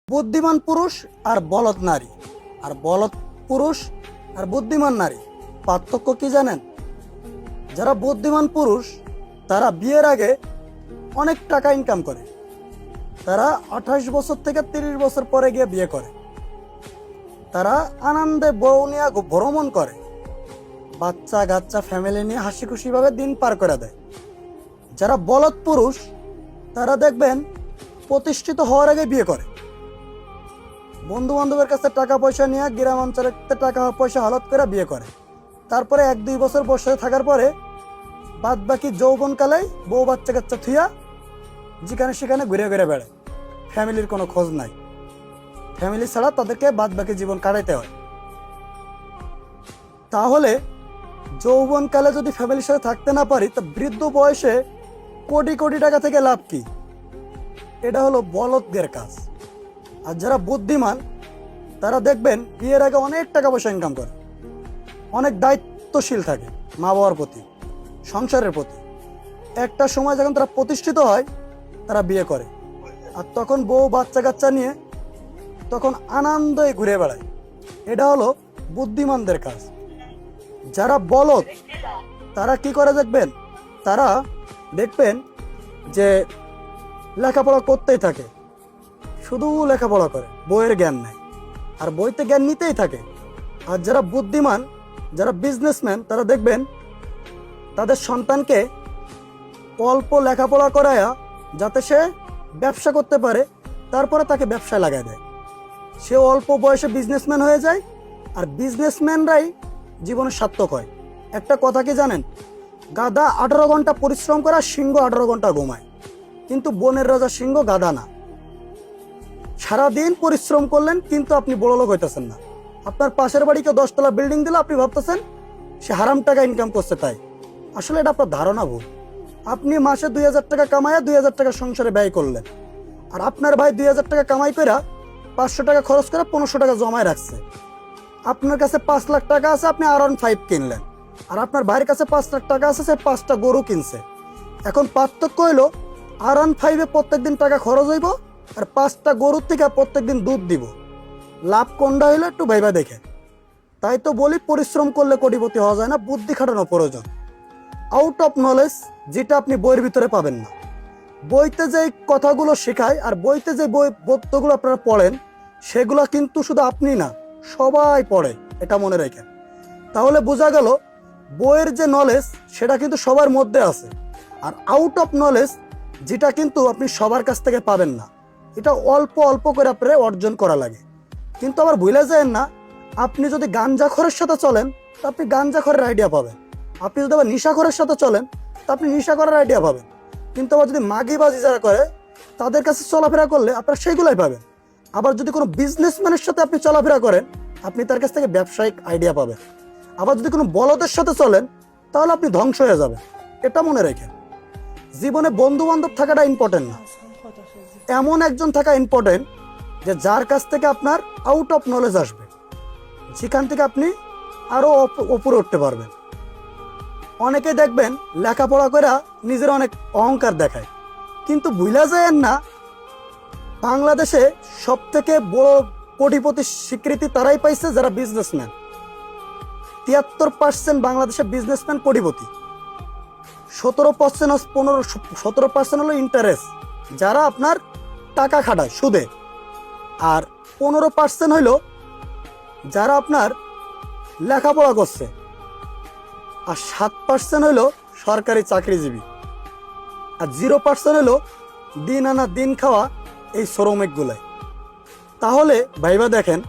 বুদ্ধিমান পুরুষ আর বলদ নারী, আর বলদ পুরুষ আর বুদ্ধিমান নারী পার্থক্য কি জানেন? যারা বুদ্ধিমান পুরুষ তারা বিয়ের আগে অনেক টাকা ইনকাম করে, তারা 28 বছর থেকে 30 বছর পরে গিয়ে বিয়ে করে, তারা আনন্দে বউ নিয়ে ভ্রমণ করে, বাচ্চা কাচ্চা ফ্যামিলি নিয়ে হাসি খুশিভাবে দিন পার করে দেয়। যারা বলদ পুরুষ তারা দেখবেন প্রতিষ্ঠিত হওয়ার আগে বিয়ে করে, বন্ধু বান্ধবের কাছে টাকা পয়সা নিয়ে গ্রাম অঞ্চলে টাকা পয়সা হালত করে বিয়ে করে, তারপরে 1-2 বছর বসে থাকার পরে বাদ বাকি যৌবনকালে বউ বাচ্চা কাচ্চা থুইয়া যেখানে সেখানে ঘুরে ঘুরে বেড়ায়, ফ্যামিলির কোনো খোঁজ নাই, ফ্যামিলি ছাড়া তাদেরকে বাদ বাকি জীবন কাটাইতে হয়। তাহলে যৌবনকালে যদি ফ্যামিলির সাথে থাকতে না পারি তা বৃদ্ধ বয়সে কোটি কোটি টাকা থেকে লাভ কি? এটা হলো বলদদের কাজ। আর যারা বুদ্ধিমান তারা দেখবেন বিয়ের আগে অনেক টাকা পয়সা ইনকাম করে, অনেক দায়িত্বশীল থাকে মা বাবার প্রতি, সংসারের প্রতি। একটা সময় যখন তারা প্রতিষ্ঠিত হয় তারা বিয়ে করে, আর তখন বউ বাচ্চা কাচ্চা নিয়ে তখন আনন্দে ঘুরে বেড়ায়। এটা হলো বুদ্ধিমানদের কাজ। যারা বলদ তারা কি করে দেখবেন, তারা দেখবেন যে লেখাপড়া করতেই থাকে, শুধু লেখাপড়া করে, বইয়ের জ্ঞান নেয়, আর বইতে জ্ঞান নিতেই থাকে। আর যারা বুদ্ধিমান, যারা বিজনেসম্যান, তারা দেখবেন তাদের সন্তানকে অল্প লেখাপড়া করায়া যাতে সে ব্যবসা করতে পারে, তারপরে তাকে ব্যবসায় লাগায় দেয়। সে অল্প বয়সে বিজনেসম্যান হয়ে যায়, আর বিজনেসম্যানরাই জীবনে সার্থক হয়। একটা কথা কি জানেন, গাধা 18 ঘন্টা পরিশ্রম করে, সিংহ 18 ঘন্টা ঘুমায়, কিন্তু বনের রাজা সিংহ গাধা না। সারাদিন পরিশ্রম করলেন কিন্তু আপনি বড়লোক হইতেছেন না। আপনার পাশের বাড়িকে 10 তলা বিল্ডিং দিলে আপনি ভাবতেছেন সে হারাম টাকা ইনকাম করছে, তাই আসলে এটা আপনার ধারণা ভুল। আপনি মাসে 2000 টাকা কামাইয়া 2000 টাকা সংসারে ব্যয় করলেন, আর আপনার ভাই 2000 টাকা কামাই করে 500 টাকা খরচ করে 1500 টাকা জমায় রাখছে। আপনার কাছে 5 লাখ টাকা আছে, আপনি R15 কিনলেন, আর আপনার ভাইয়ের কাছে 5 লাখ টাকা আছে, সে 5টা গরু কিনছে। এখন পার্থক্য হইল R15 প্রত্যেকদিন টাকা খরচ হইব, আর 5টা গরুর থেকে প্রত্যেকদিন দুধ দিব। লাভ কোনটা হইলো একটু ভাইবা দেখে। তাই তো বলি পরিশ্রম করলে কোটিপতি হওয়া যায় না, বুদ্ধি খাটানো প্রয়োজন। আউট অফ নলেজ যেটা আপনি বইয়ের ভিতরে পাবেন না, বইতে যে কথাগুলো শেখায় আর বইতে যে বই বইগুলো আপনারা পড়েন সেগুলো কিন্তু শুধু আপনি না, সবাই পড়ে, এটা মনে রাখেন। তাহলে বোঝা গেল বইয়ের যে নলেজ সেটা কিন্তু সবার মধ্যে আছে, আর আউট অফ নলেজ যেটা কিন্তু আপনি সবার কাছ থেকে পাবেন না, এটা অল্প অল্প করে আপনার অর্জন করা লাগে। কিন্তু আবার ভুলে যাবেন না, আপনি যদি গাঞ্জাখোরের সাথে চলেন তো আপনি গাঞ্জাখোরের আইডিয়া পাবেন, আপনি যদি আবার নিশাখোরের সাথে চলেন তো আপনি নিশাখোরের আইডিয়া পাবেন। কিন্তু আবার যদি মাগিবাজি যারা করে তাদের কাছে চলাফেরা করলে আপনারা সেইগুলাই পাবেন। আবার যদি কোনো বিজনেসম্যানের সাথে আপনি চলাফেরা করেন আপনি তার কাছ থেকে ব্যবসায়িক আইডিয়া পাবেন। আবার যদি কোনো বলদের সাথে চলেন তাহলে আপনি ধ্বংস হয়ে যাবেন। এটা মনে রেখেন, জীবনে বন্ধু বান্ধব থাকাটা ইম্পর্টেন্ট না, এমন একজন থাকা ইম্পর্টেন্ট যে যার কাছ থেকে আপনার আউট অফ নলেজ আসবে, যেখান থেকে আপনি আরো উপরে উঠতে পারবেন। অনেকে দেখবেন লেখাপড়া করে নিজের অনেক অহংকার দেখায়, কিন্তু ভুলা যায় না বাংলাদেশে সব থেকে বড় কোটিপতি স্বীকৃতি তারাই পাইছে যারা বিজনেসম্যান। 73% বাংলাদেশে বিজনেসম্যান কোটিপতি। 17% হলো ইন্টারেস্ট, যারা আপনার টাকা খাটায় সুদে, আর 15% হইল যারা আপনার লেখাপড়া করছে, আর 7% হইল সরকারি চাকরিজীবী, আর 0% হইল দিন আনা দিন খাওয়া এই শ্রমিকগুলাই। তাহলে ভাইবা দেখেন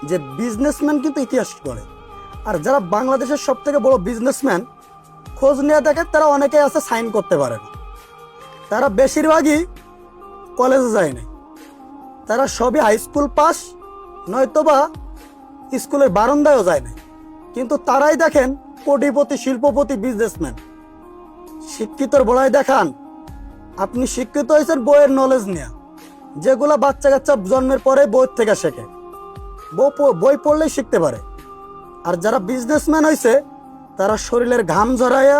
যে বিজনেসম্যান কিন্তু ইতিহাস করে। আর যারা বাংলাদেশের সব থেকে বড় বিজনেসম্যান খোঁজ নিয়ে দেখেন তারা অনেকে আছে সাইন করতে পারে না, তারা বেশিরভাগই কলেজে যায় নাই, তারা সবই হাই স্কুল পাস, নয়তোবা স্কুলের বারান্দায়ও যায় নাই, কিন্তু তারাই দেখেন কোটিপতি, শিল্পপতি, বিজনেসম্যান। শিক্ষিতর বড়াই দেখান, আপনি শিক্ষিত হয়েছেন বইয়ের নলেজ নিয়ে, যেগুলো বাচ্চা কাচ্চা জন্মের পরে বই থেকে শেখে, বই পড়লেই শিখতে পারে। আর যারা বিজনেসম্যান হয়েছে তারা শরীরের ঘাম ঝরাইয়া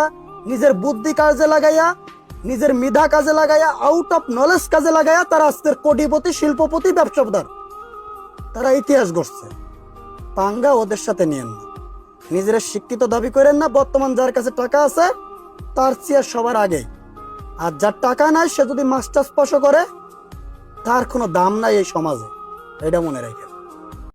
নিজের বুদ্ধি কাজে লাগাইয়া নিজের মেধা কাজে লাগাইয়া, আউট অফ নলেজ কাজে লাগাইয়া তারা আজকের কোটিপতি, শিল্পপতি, ব্যবসাদার, তারা ইতিহাস গড়ছে। পাঙ্গা ওদের সাথে নিয়েন না, নিজেরা শিক্ষিত দাবি করেন না। বর্তমান যার কাছে টাকা আছে তার চেয়ে সবার আগে, আর যার টাকা নাই সে যদি মাস্টার্স পাশও করে তার কোনো দাম নাই এই সমাজে, এটা মনে রেখে।